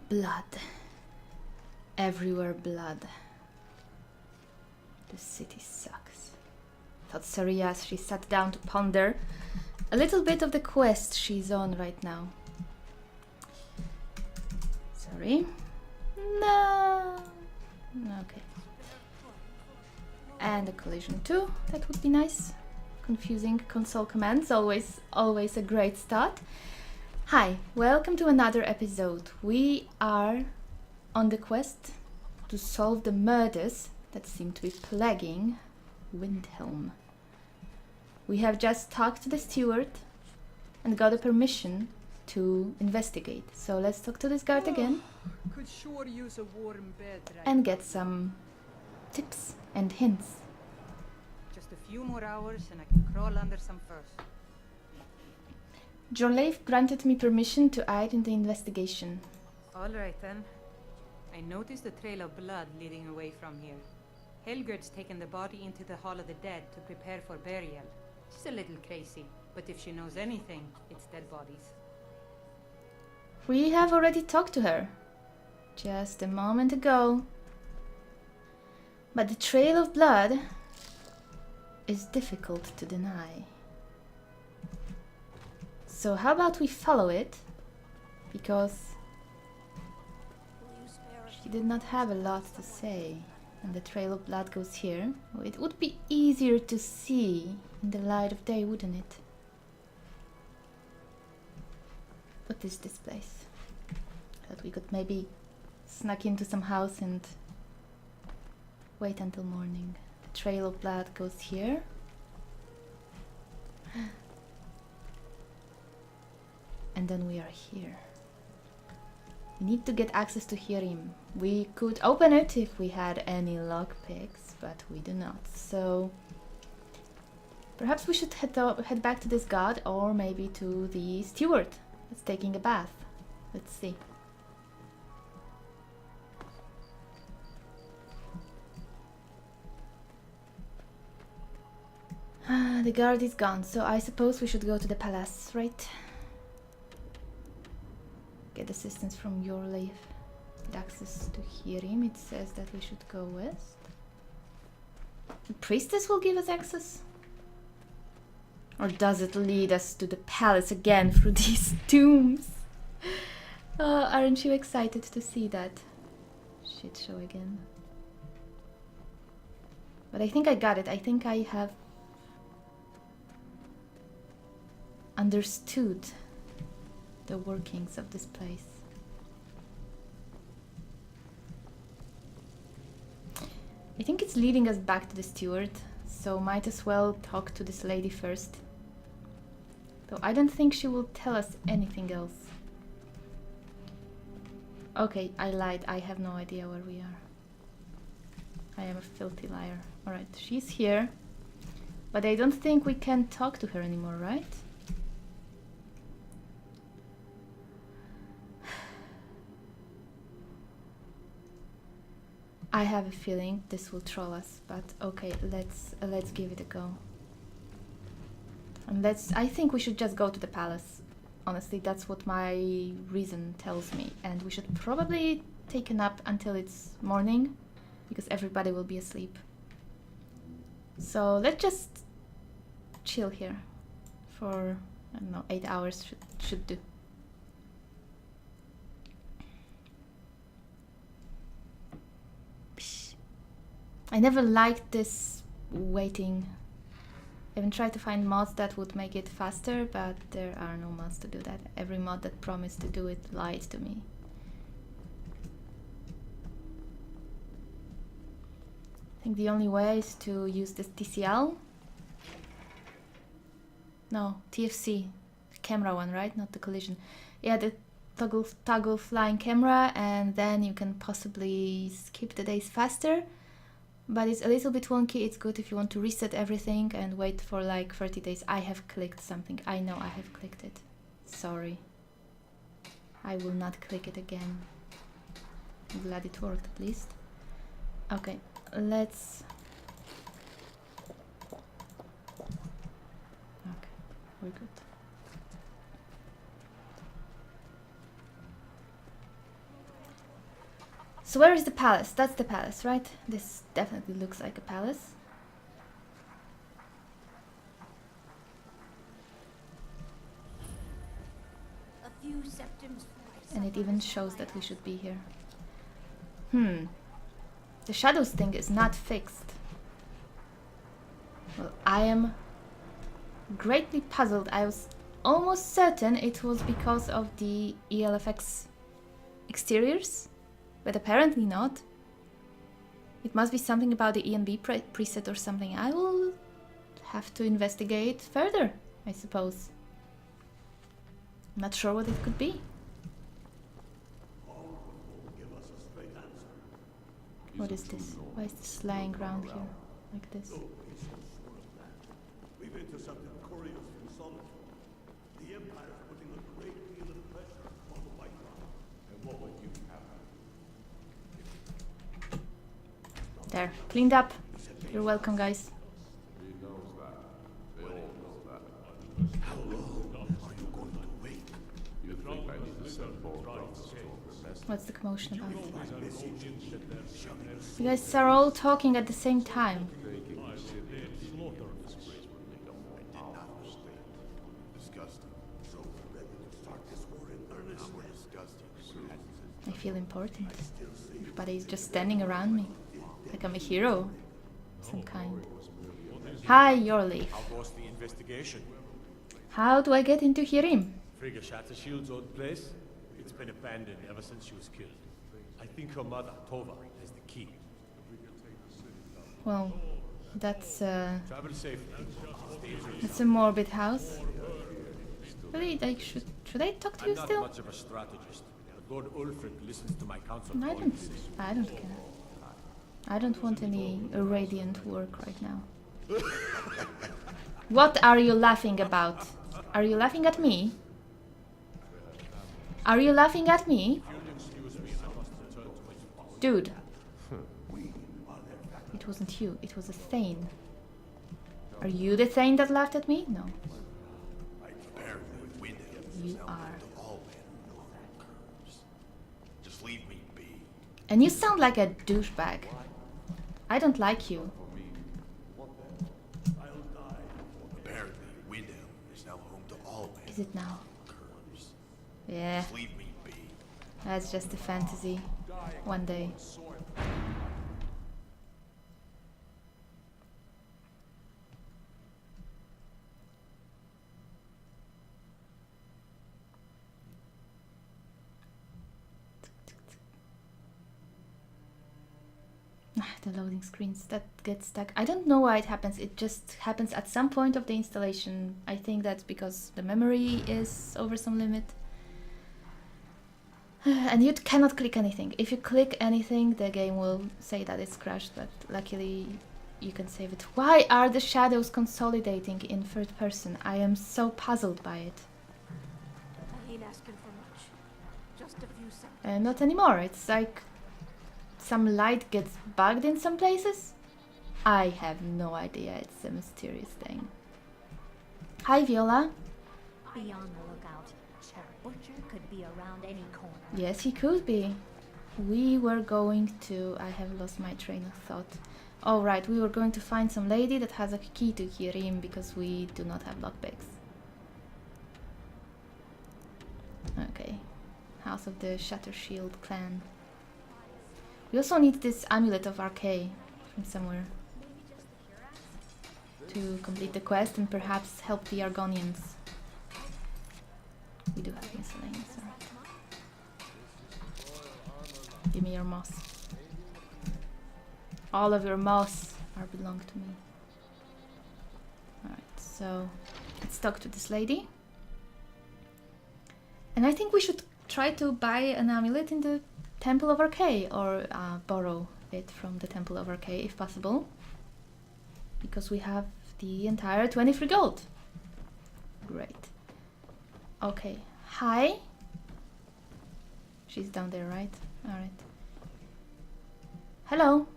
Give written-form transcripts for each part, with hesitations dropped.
Blood. Everywhere blood. The city sucks, thought Surrea as she sat down to ponder a little bit of the quest she's on right now. Sorry. No. Okay. And a collision too. That would be nice. Confusing console commands, always a great start. Hi, welcome to another episode. We are on the quest to solve the murders that seem to be plaguing Windhelm. We have just talked to the steward and got a permission to investigate. So let's talk to this guard again. Could sure use a warm bed right and get some tips and hints. Just a few more hours and I can crawl under some furs. Jorleif granted me permission to aid in the investigation. All right then. I noticed a trail of blood leading away from here. Helgerd's taken the body into the Hall of the Dead to prepare for burial. She's a little crazy, but if she knows anything, it's dead bodies. We have already talked to her. Just a moment ago. But the trail of blood is difficult to deny. So how about we follow it? Because she did not have a lot to say. And the trail of blood goes here. It would be easier to see in the light of day, wouldn't it? What is this place? That we could maybe snuck into some house and wait until morning. The trail of blood goes here. And then we are here. We need to get access to Hirim. We could open it if we had any lockpicks, but we do not. So perhaps we should head back to this god, or maybe to the steward that's taking a bath. Let's see. The guard is gone, so I suppose we should go to the palace, right? Get assistance from Jorleif. Get access to Hirim. It says that we should go west. The priestess will give us access? Or does it lead us to the palace again through these tombs? Aren't you excited to see that shit show again? But I think I got it. I think I have understood the workings of this place. I think it's leading us back to the steward, so might as well talk to this lady first. Though I don't think she will tell us anything else. Okay, I lied. I have no idea where we are. I am a filthy liar. Alright, she's here. But I don't think we can talk to her anymore, right? I have a feeling this will troll us, but okay, let's give it a go. And I think we should just go to the palace. Honestly, that's what my reason tells me. And we should probably take a nap until it's morning, because everybody will be asleep. So let's just chill here for, I don't know, 8 hours should do. I never liked this waiting. I even tried to find mods that would make it faster, but there are no mods to do that. Every mod that promised to do it lied to me. I think the only way is to use this TCL. No, TFC. The camera one, right? Not the collision. Yeah, the toggle flying camera, and then you can possibly skip the days faster. But it's a little bit wonky. It's good if you want to reset everything and wait for like 30 days. I have clicked something. I know I have clicked it. Sorry. I will not click it again. I'm glad it worked at least. Okay, let's... Okay, we're good. So where is the palace? That's the palace, right? This definitely looks like a palace. A few septims. And it even shows that we should be here. The shadows thing is not fixed. Well, I am greatly puzzled. I was almost certain it was because of the ELFX exteriors, but apparently not. It must be something about the ENB preset or something. I will have to investigate further, I suppose. Not sure what it could be. What is this? Why is this lying around here like this? We've intercepted couriers from Solitude. The Empire is putting a great deal of pressure on the White Line. And what would you have? There, cleaned up. You're welcome, guys. How long are you going to wait? You think I need to send both brothers to the mess? What's the commotion about? You guys are all talking at the same time. Disgusting. So we're ready to start this war in earnest. Disgusting. I feel important. Everybody is just standing around me. Like I'm a hero. Some kind. Hi, your leaf. How was the investigation? How do I get into Hirim? Frigga Shattershield's old place? It's been abandoned ever since she was killed. I think her mother, Tova, has the key. Well, that's Travel safely. a morbid house. Really, should I talk to I'm you not still? much of a strategist, but Lord Ulfric listens to my counsel. I don't care. I don't want any irradiant work right now. What are you laughing about? Are you laughing at me? Are you laughing at me? Dude. It wasn't you, it was a Thane. Are you the Thane that laughed at me? No. Apparently, Windhelm You is now are. home to all men who know their curves. Just leave me be. And you sound like a douchebag. I don't like you. Apparently, Windhelm is now home to all men Is it now? curves. Yeah, Just leave me be. that's just a fantasy. One day. The loading screens that get stuck. I don't know why it happens. It just happens at some point of the installation. I think that's because the memory is over some limit. And you cannot click anything. If you click anything, the game will say that it's crashed, but luckily you can save it. Why are the shadows consolidating in third person? I am so puzzled by it. I ain't asking for much. Just a few seconds. Not anymore. It's like some light gets bugged in some places. I have no idea. It's a mysterious thing. Hi, Viola. Be on the lookout. Butcher could be around any corner. Yes, he could be. We were going to... I have lost my train of thought. Oh, right. We were going to find some lady that has a key to Hirim because we do not have lockpicks. Okay. House of the Shattershield clan. We also need this amulet of Arcay from somewhere to complete the quest and perhaps help the Argonians. We do have miscellaneous, alright. Give me your moss. All of your moss belong to me. Alright, so let's talk to this lady. And I think we should try to buy an amulet in the Temple of Arcay, or borrow it from the Temple of Arcay if possible. Because we have the entire 23 gold. Great. Okay. Hi. She's down there, right? Alright. Hello.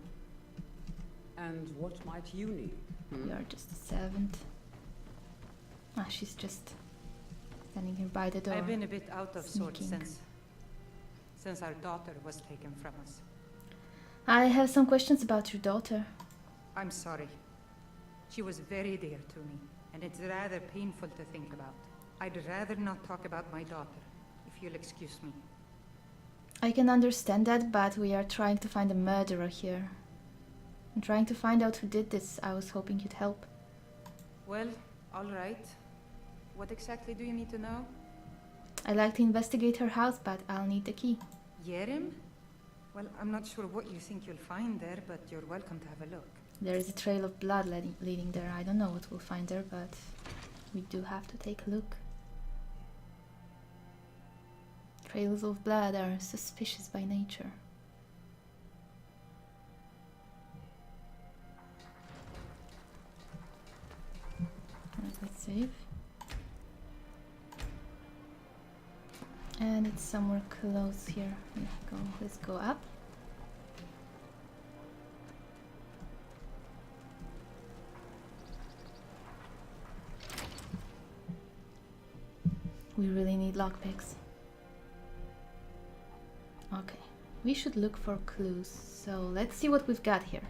And what might you need? You are just a servant. Ah, she's just standing here by the door. I've been a bit out of sorts Sneaking. since our daughter was taken from us. I have some questions about your daughter. I'm sorry. She was very dear to me, and it's rather painful to think about. I'd rather not talk about my daughter, if you'll excuse me. I can understand that, but we are trying to find a murderer here. I'm trying to find out who did this. I was hoping you'd help. Well, all right. What exactly do you need to know? I'd like to investigate her house, but I'll need the key. Yerim? Well, I'm not sure what you think you'll find there, but you're welcome to have a look. There is a trail of blood leading there. I don't know what we'll find there, but we do have to take a look. Trails of blood are suspicious by nature. Let's save. And it's somewhere close here. Let's go up. We really need lockpicks. Okay, we should look for clues. So let's see what we've got here.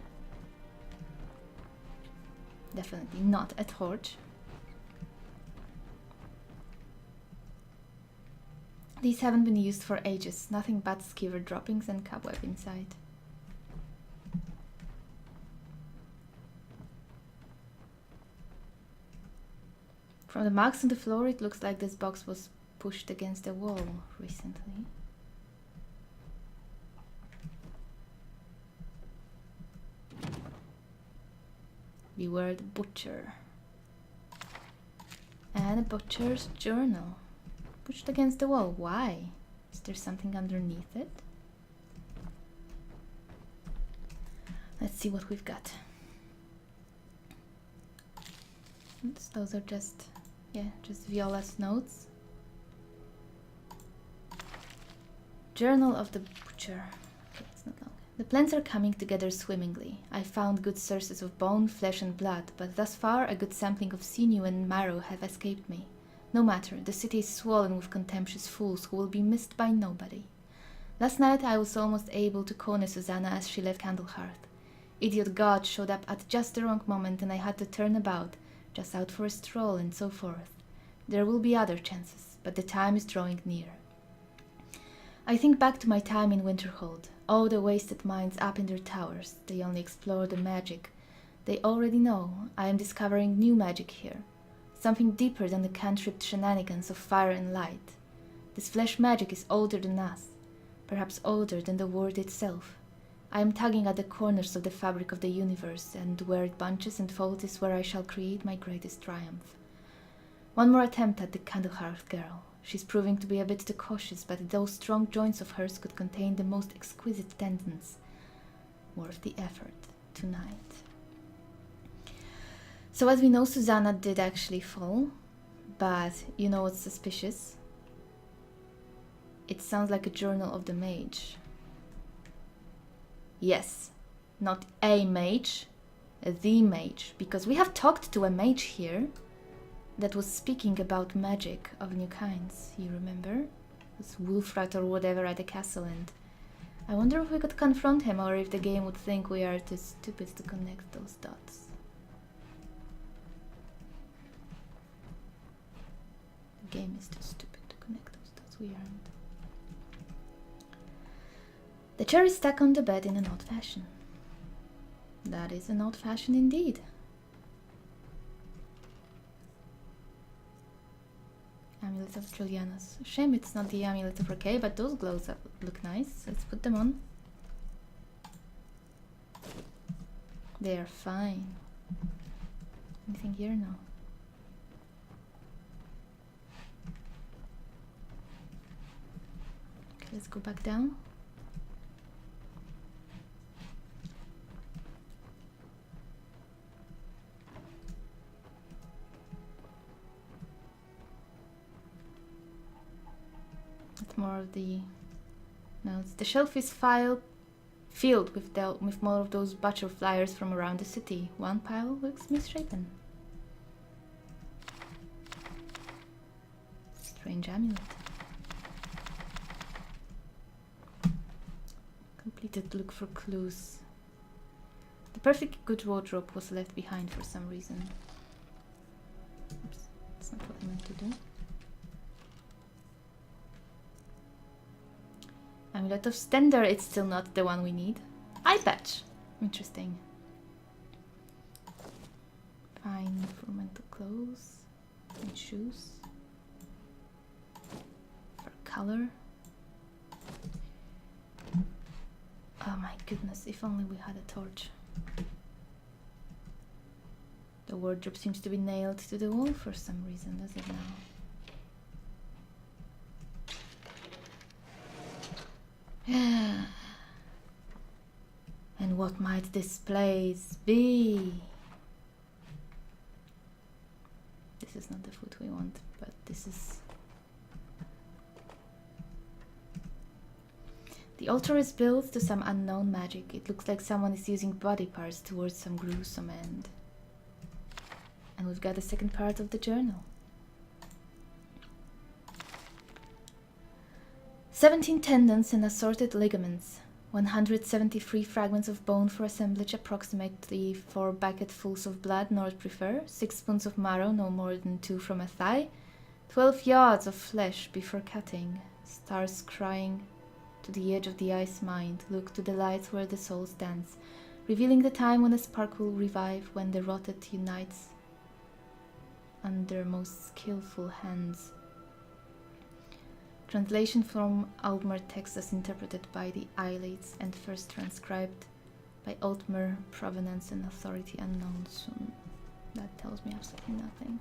Definitely not a torch. These haven't been used for ages. Nothing but skewer droppings and cobweb inside. From the marks on the floor, it looks like this box was pushed against the wall recently. Beware the butcher. And a butcher's journal. Pushed against the wall. Why? Is there something underneath it? Let's see what we've got. Oops, those are just Viola's notes. Journal of the butcher. Okay, it's not long. The plants are coming together swimmingly. I found good sources of bone, flesh and blood, but thus far a good sampling of sinew and marrow have escaped me. No matter, the city is swollen with contemptuous fools who will be missed by nobody. Last night I was almost able to corner Susanna as she left Candlehearth. Idiot God showed up at just the wrong moment and I had to turn about, just out for a stroll and so forth. There will be other chances, but the time is drawing near. I think back to my time in Winterhold. All the wasted minds up in their towers, they only explore the magic. They already know. I am discovering new magic here. Something deeper than the cantripped shenanigans of fire and light. This flesh magic is older than us, perhaps older than the world itself. I am tugging at the corners of the fabric of the universe, and where it bunches and folds is where I shall create my greatest triumph. One more attempt at the Candlehearth girl. She's proving to be a bit too cautious, but those strong joints of hers could contain the most exquisite tendons. Worth the effort tonight. So as we know, Susanna did actually fall, but you know what's suspicious? It sounds like a journal of the mage. Yes, not a mage, the mage, because we have talked to a mage here that was speaking about magic of new kinds, you remember? This Wolfrat or whatever at the castle, and I wonder if we could confront him or if the game would think we are too stupid to connect those dots. The game is too stupid to connect those dots, we aren't. The chair is stuck on the bed in an odd fashion. That is an odd fashion indeed. Amulet of Julianus. Shame it's not the amulet of Surrea, but those glows look nice. Let's put them on. They are fine. Anything here? No. Okay, let's go back down. More of the notes. The shelf is filled with more of those butcher flyers from around the city. One pile looks misshapen. Strange amulet. Completed look for clues. The perfectly good wardrobe was left behind for some reason. Oops, that's not what I meant to do. Amulet of Stender, it's still not the one we need. Eye patch! Interesting. Fine for mental clothes and shoes. For color. Oh my goodness, if only we had a torch. The wardrobe seems to be nailed to the wall for some reason, does it now? And what might this place be? This is not the food we want, but this is... The altar is built to some unknown magic. It looks like someone is using body parts towards some gruesome end. And we've got the second part of the journal. 17 tendons and assorted ligaments. 173 fragments of bone for assemblage, approximately 4 bucketfuls of blood, North prefer. 6 spoons of marrow, no more than 2 from a thigh. 12 yards of flesh before cutting. Stars crying to the edge of the ice mind. Look to the lights where the soul stands, revealing the time when the spark will revive, when the rotted unites under most skillful hands. Translation from Altmer text as interpreted by the Eyelids and first transcribed by Altmer, provenance and authority unknown soon. That tells me absolutely nothing.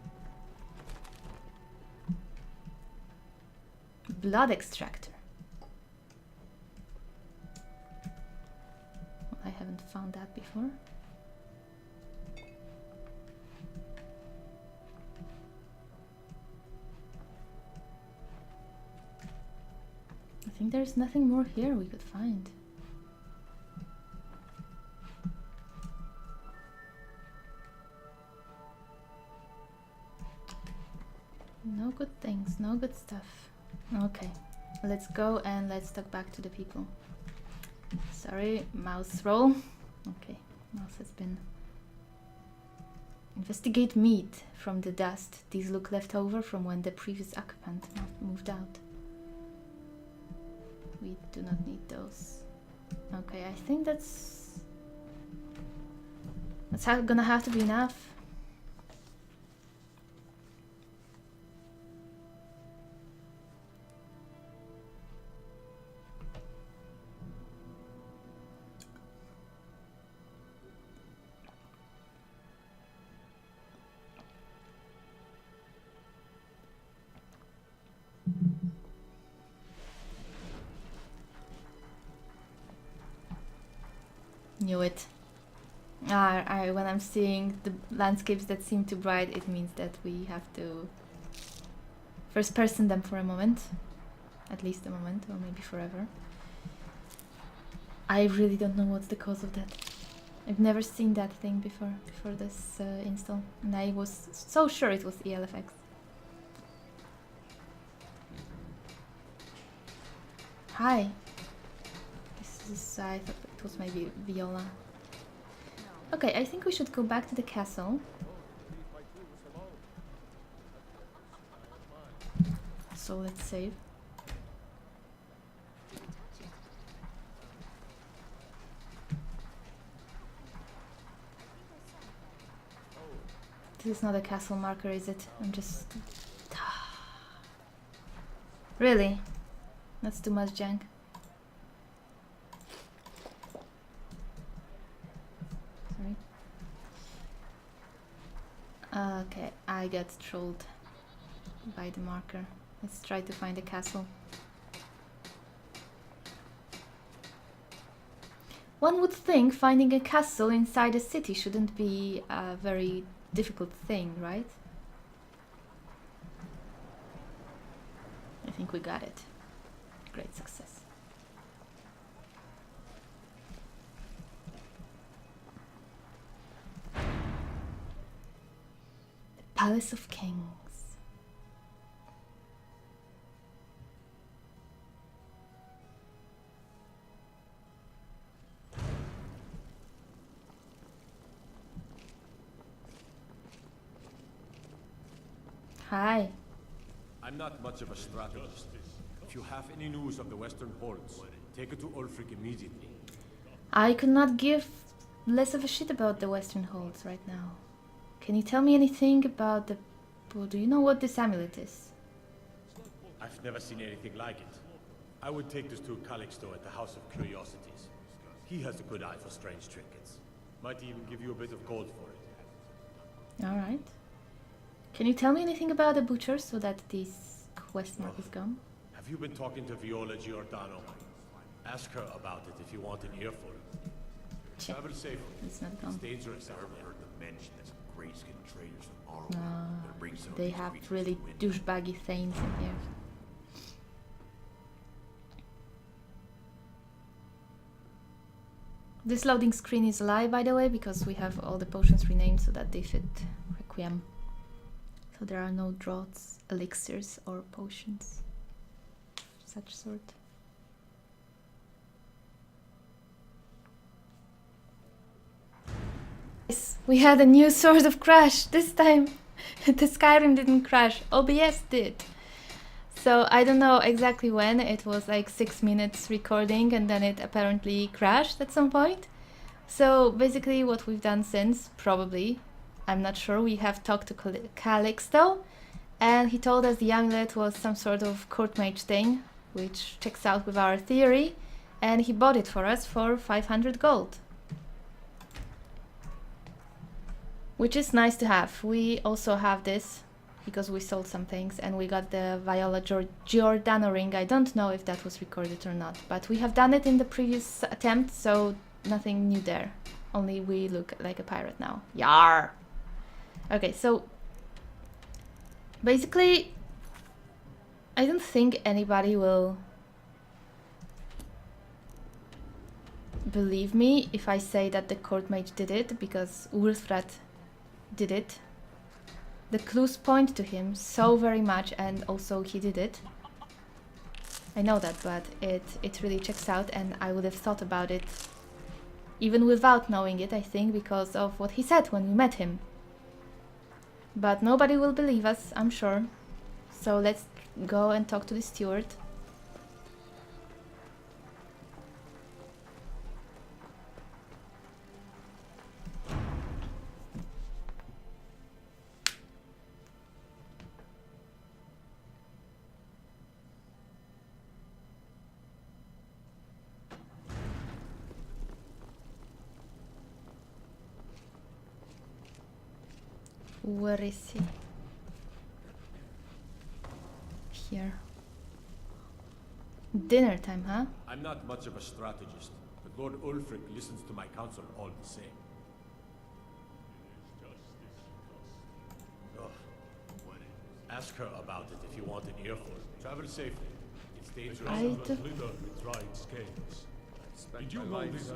Blood extractor. Well, I haven't found that before. I think there's nothing more here we could find. No good things, no good stuff. Okay, let's go and let's talk back to the people. Sorry, mouse roll. Okay, mouse has been... Investigate meat from the dust. These look left over from when the previous occupant moved out. We do not need those. Okay, I think that's gonna have to be enough. Knew it. When I'm seeing the landscapes that seem too bright, it means that we have to first person them for a moment. At least a moment, or maybe forever. I really don't know what's the cause of that. I've never seen that thing before this install. And I was so sure it was ELFX. Hi. This is, I thought it was maybe Viola. Okay, I think we should go back to the castle. So let's save. This is not a castle marker, is it? I'm just... Really? That's too much junk. Sorry. Okay, I got trolled by the marker. Let's try to find a castle. One would think finding a castle inside a city shouldn't be a very difficult thing, right? I think we got it. Great success. The Palace of Kings. Hi. I'm not much of a strategist. If you have any news of the Western Holds, take it to Ulfric immediately. I could not give less of a shit about the Western Holds right now. Can you tell me anything about the... Well, do you know what this amulet is? I've never seen anything like it. I would take this to Calixto at the House of Curiosities. He has a good eye for strange trinkets. Might even give you a bit of gold for it. Alright. Can you tell me anything about the butcher so that this quest mark is gone? Have you been talking to Viola Giordano? Ask her about it if you want an earful. Check. Travel safely. It's not It's gone. dangerous out there. Heard them mention that some gray-skinned traders from Arwen No, gonna bring some of they these have creatures really to Windhelm. douchebaggy things in here. This loading screen is a lie, by the way, because we have all the potions renamed so that they fit Requiem. So there are no draughts, elixirs, or potions of such sort. Yes, we had a new sort of crash. This time the Skyrim didn't crash, OBS did. So I don't know exactly when, it was like 6 minutes recording and then it apparently crashed at some point. So basically what we've done since, probably, I'm not sure, we have talked to Calixto and he told us the amulet was some sort of court mage thing, which checks out with our theory, and he bought it for us for 500 gold. Which is nice to have. We also have this because we sold some things and we got the Viola Giordano ring. I don't know if that was recorded or not, but we have done it in the previous attempt, so nothing new there. Only we look like a pirate now. Yar! Okay, so basically I don't think anybody will believe me if I say that the court mage did it, because Ulfred did it. The clues point to him so very much, and also he did it. I know that, but it really checks out, and I would have thought about it even without knowing it, I think, because of what he said when we met him. But nobody will believe us, I'm sure. So let's go and talk to the steward. Where is he? Here. Dinner time, huh? I'm not much of a strategist, but Lord Ulfric listens to my counsel all the same. Ugh. Ask her about it if you want an earful. Travel safely. It's dangerous. I out do- there. Slither with dried scales. Did you know this?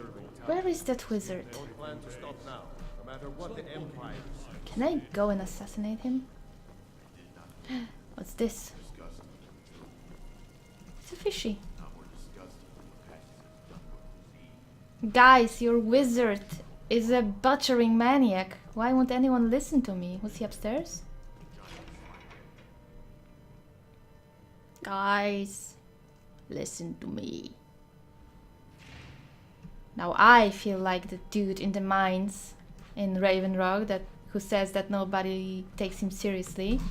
Where is that wizard? Don't plan to stop now, no matter what the Empire is. Can I go and assassinate him? What's this? It's a fishy. Guys, your wizard is a butchering maniac. Why won't anyone listen to me? Was he upstairs? Guys, listen to me. Now I feel like the dude in the mines in Raven Rock who says that nobody takes him seriously.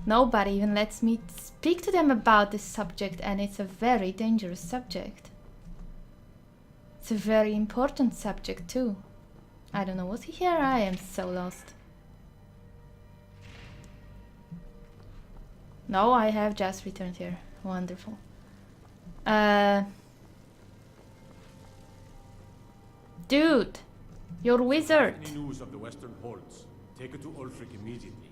Nobody even lets me speak to them about this subject, and it's a very dangerous subject. It's a very important subject too. I don't know, was he here? I am so lost. No, I have just returned here. Wonderful. Dude, you're a wizard. Any news of the Western Holds? Take it to Ulfric immediately.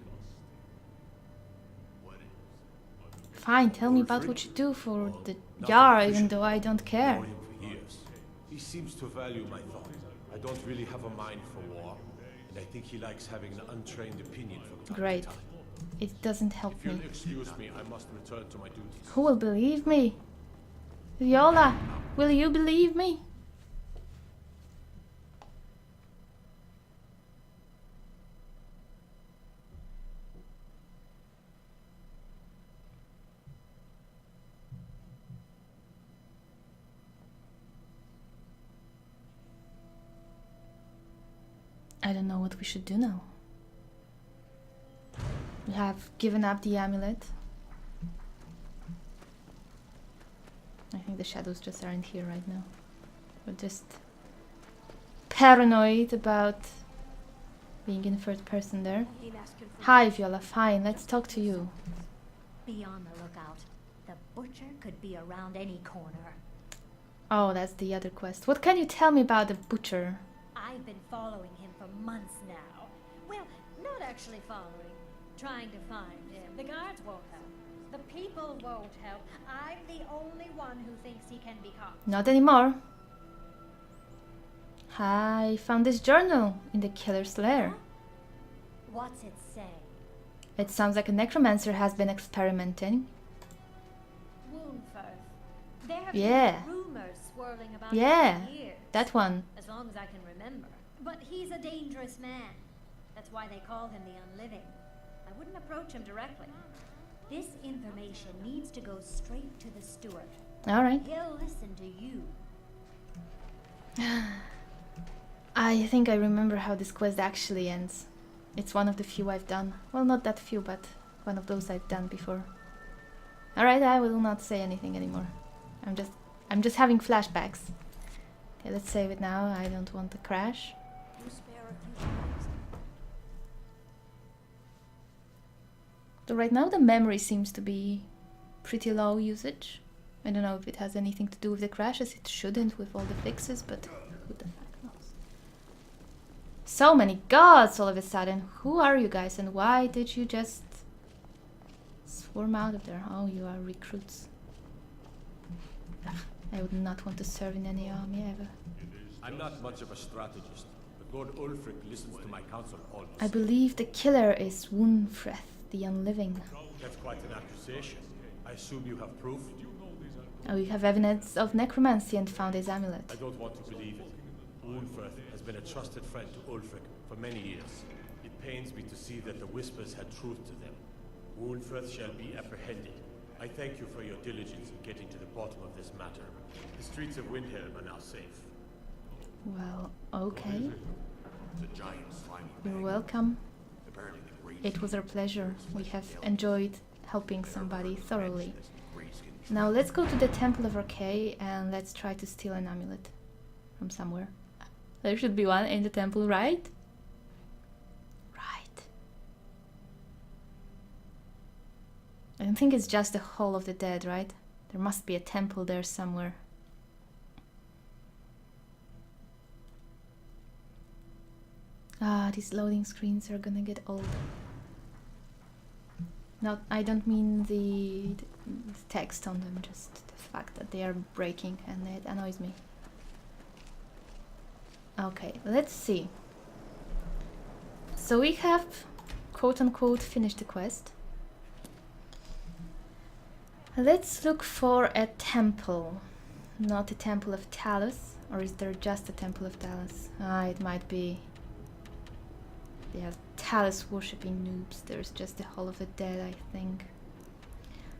Fine, tell me about what you do for the Jar, even though I don't care. Known him for years. He seems to value my thought. I don't really have a mind for war, and I think he likes having an untrained opinion from time Great. to time. It doesn't help If you'll me. excuse me, I must return to my duties. Who will believe me? Viola, will you believe me? I don't know what we should do now. We have given up the amulet. I think the shadows just aren't here right now. We're just paranoid about being in third person there. Hi Viola, fine, let's talk to you. Be on the lookout. The butcher could be around any corner. Oh, that's the other quest. What can you tell me about the butcher? I've been following him for months now. Well, not actually following. Trying to find him. The guards won't help. The people won't help. I'm the only one who thinks he can be caught. Not anymore. I found this journal in the killer's lair. What's it say? It sounds like a necromancer has been experimenting. Woundfirth. There have Yeah. been rumors swirling about Yeah, him for years. that one. As long as I can remember. But he's a dangerous man. That's why they call him the Unliving. I wouldn't approach him directly. This information needs to go straight to the steward. Alright. He'll listen to you. I think I remember how this quest actually ends. It's one of the few I've done. Well, not that few, but one of those I've done before. Alright, I will not say anything anymore. I'm just having flashbacks. Okay, let's save it now. I don't want to crash. So right now the memory seems to be pretty low usage. I don't know if it has anything to do with the crashes. It shouldn't with all the fixes, but who the heck knows. So many gods all of a sudden. Who are you guys and why did you just swarm out of there? Oh, you are recruits. Ugh, I would not want to serve in any army ever. I'm not much of a strategist, but Lord Ulfric listens to my counsel always. I believe the killer is Windhelm, the Unliving. That's quite an accusation. I assume you have proof? Oh, you have evidence of necromancy and found his amulet. I don't want to believe it. Windhelm has been a trusted friend to Ulfric for many years. It pains me to see that the whispers had truth to them. Windhelm shall be apprehended. I thank you for your diligence in getting to the bottom of this matter. The streets of Windhelm are now safe. Well, okay. The giants finally You're welcome. apparently the great It was our pleasure. We have enjoyed helping somebody thoroughly. Now let's go to the Temple of Arcay and let's try to steal an amulet from somewhere. There should be one in the temple, right? Right. I don't think it's just the Hall of the Dead, right? There must be a temple there somewhere. Ah, these loading screens are gonna get old. No, I don't mean the text on them, just the fact that they are breaking and it annoys me. Okay, let's see. So we have, quote-unquote, finished the quest. Let's look for a temple. Not a temple of Talos, or is there just a temple of Talos? Ah, it might be. They have Talos worshipping noobs. There's just the Hall of the Dead, I think.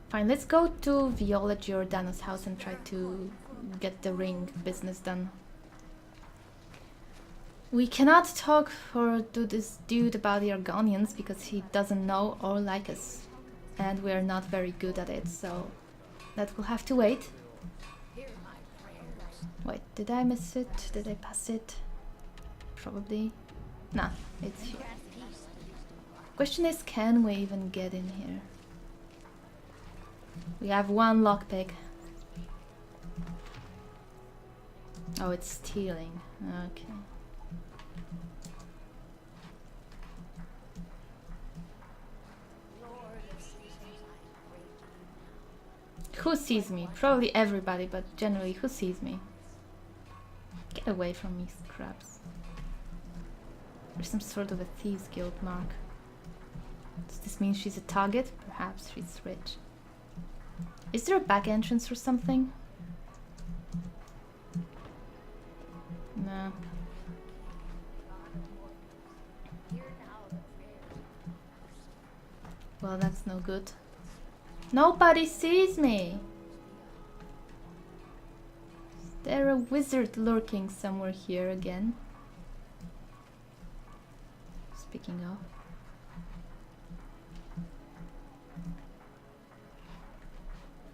Fine, let's go to Viola Giordano's house and try to get the ring business done. We cannot talk to this dude about the Argonians because he doesn't know or like us. And we're not very good at it, so that will have to wait. Wait, did I miss it? Did I pass it? Probably. Nah, it's here. Question is, can we even get in here? We have one lockpick. Oh, it's stealing. Okay. Who sees me? Probably everybody, but generally, who sees me? Get away from me, scraps. There's some sort of a thieves guild mark. Does this mean she's a target? Perhaps she's rich. Is there a back entrance or something? No. Well, that's no good. Nobody sees me! Is there a wizard lurking somewhere here again? kicking off.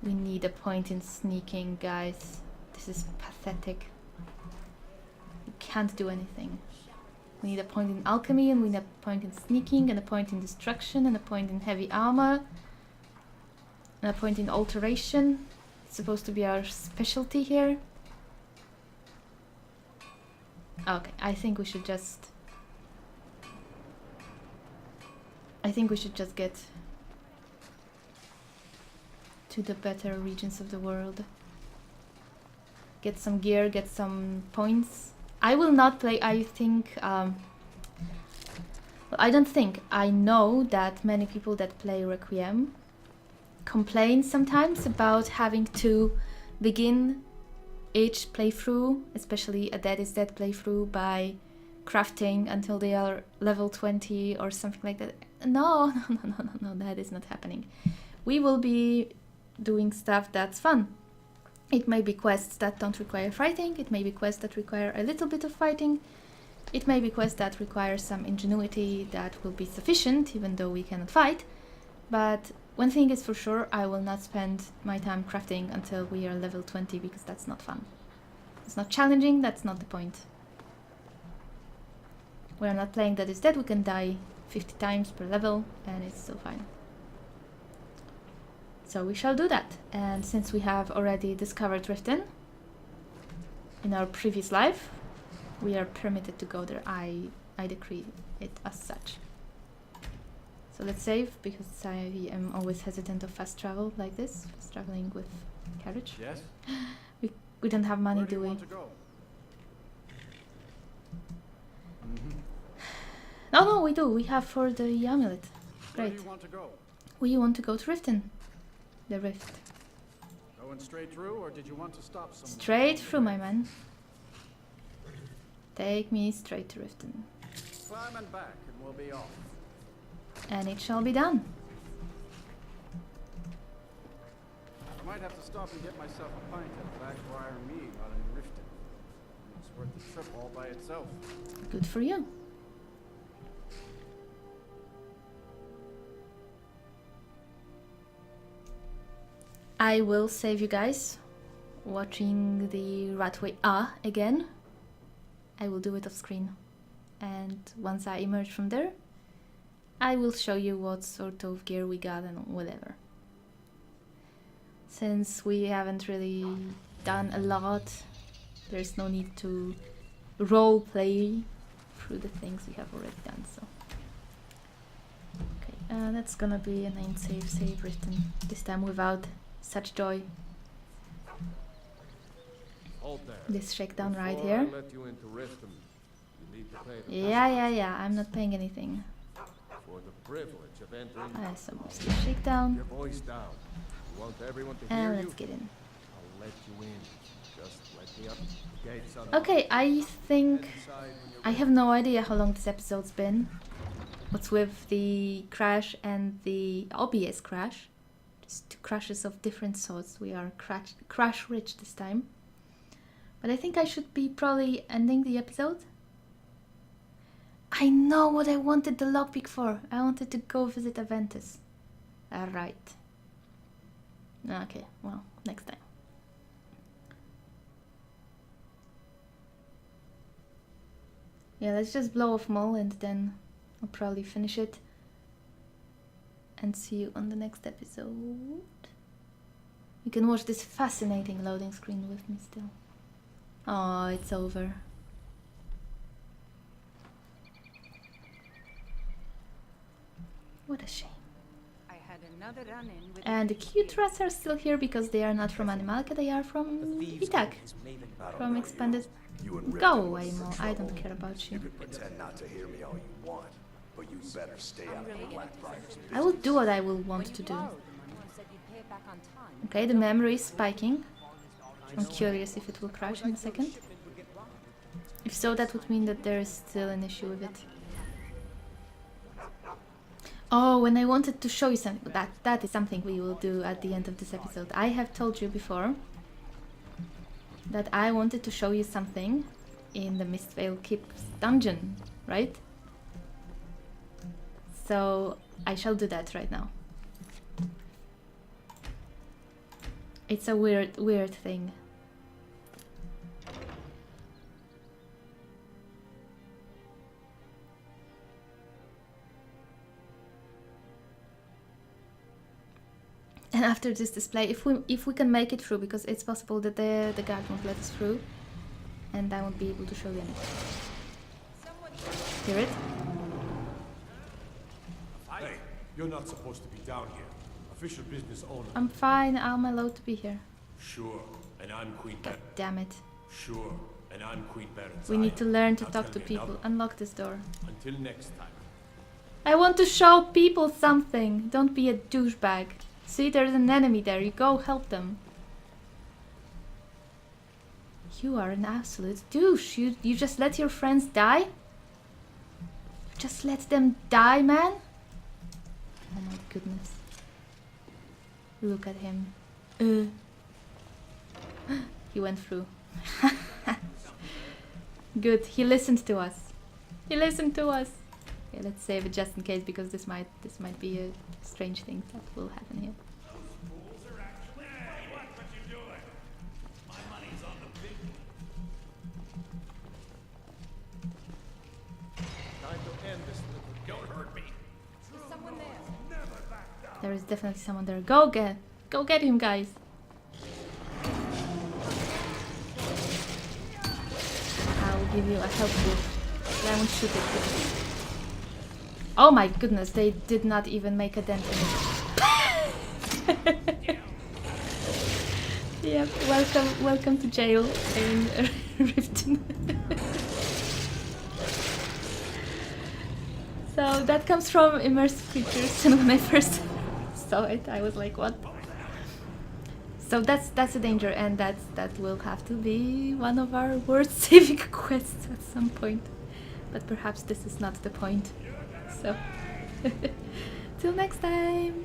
We need a point in sneaking, guys. This is pathetic. We can't do anything. We need a point in alchemy, and we need a point in sneaking, and a point in destruction, and a point in heavy armor, and a point in alteration. It's supposed to be our specialty here. Okay, I think we should just get to the better regions of the world. Get some gear, get some points. I will not play, I think, well, I don't think, I know that many people that play Requiem complain sometimes about having to begin each playthrough, especially a Dead is Dead playthrough, by crafting until they are level 20 or something like that. No, that is not happening. We will be doing stuff that's fun. It may be quests that don't require fighting, it may be quests that require a little bit of fighting, it may be quests that require some ingenuity that will be sufficient even though we cannot fight, but one thing is for sure, I will not spend my time crafting until we are level 20 because that's not fun. It's not challenging, that's not the point. We are not playing Dead is Dead, we can die 50 times per level and it's still fine. So we shall do that, and since we have already discovered Riften in our previous life, we are permitted to go there. I decree it as such. So let's save, because I am always hesitant of fast travel like this, fast traveling with carriage. Yes? We don't have money, Where do do you we? want to go? No, we do. We have for the amulet. Where Great. do you want to go? We want to go to Riften. The rift. Going straight through, or did you want to stop somewhere? Straight through, my man. Take me straight to Riften. Climb and back, and we'll be off. And it shall be done. I might have to stop and get myself a pint at Blackbriar Mead out in Riften. It's worth the trip all by itself. Good for you. I will save you guys watching the Ratway again. I will do it off screen. And once I emerge from there, I will show you what sort of gear we got and whatever. Since we haven't really done a lot, there's no need to role play through the things we have already done, so. Okay, that's gonna be a 9 save written, this time without such joy. Hold there. This shakedown right Before I here. let you into Riften, you need to pay the Yeah, I'm not paying anything. for the privilege of entering. So mostly shakedown. Your voice down. You want everyone to hear And you? let's get in. I'll let you in. Just let me up. The gates are Okay, I think inside when you're I have no idea how long this episode's been. What's with the crash and the OBS crash. Just two crashes of different sorts. We are crash rich this time. But I think I should be probably ending the episode. I know what I wanted the lockpick for. I wanted to go visit Aventus. Alright. Okay, well, next time. Yeah, let's just blow off Mole and then I'll probably finish it. And see you on the next episode. You can watch this fascinating loading screen with me still. Oh, it's over. What a shame. I had another run-in with And the cute rats are still here because they are not from Animalca, they are from Vitak. From Expanded. Go away, Mo. I don't care about you. You can pretend not to hear me all you want, but you better stay out of Blackbriar's I will do what I will want to do. Okay, the memory is spiking. I'm curious if it will crash in a second. If so, that would mean that there is still an issue with it. Oh, when I wanted to show you something, that is something we will do at the end of this episode. I have told you before that I wanted to show you something in the Mistvale Keep dungeon, right? So I shall do that right now. It's a weird thing. And after this display, if we can make it through, because it's possible that the guard won't let us through, and I won't be able to show you anything. Hear it? Hey, you're not supposed to be down here. Official business only. I'm fine. I'm allowed to be here. Sure, and I'm Queen God damn it. Sure, and I'm Queen Baron's We need to learn to Now talk tell to me people. another. Unlock this door. Until next time. I want to show people something. Don't be a douchebag. See, there's an enemy there. You go help them. You are an absolute douche. You just let your friends die? Just let them die, man? Oh my goodness. Look at him. He went through. Good. He listened to us. He listened to us. Okay, let's save it just in case, because this might be a strange thing that will happen here. There is definitely someone there. Go get him, guys. I'll give you a help boost. I won't shoot it. Oh my goodness, they did not even make a dent in it. Yep, welcome to jail in Riften. So that comes from immersive creatures, and when I first saw it, I was like, what? So that's a danger, and that will have to be one of our world-saving quests at some point. But perhaps this is not the point. So, till next time!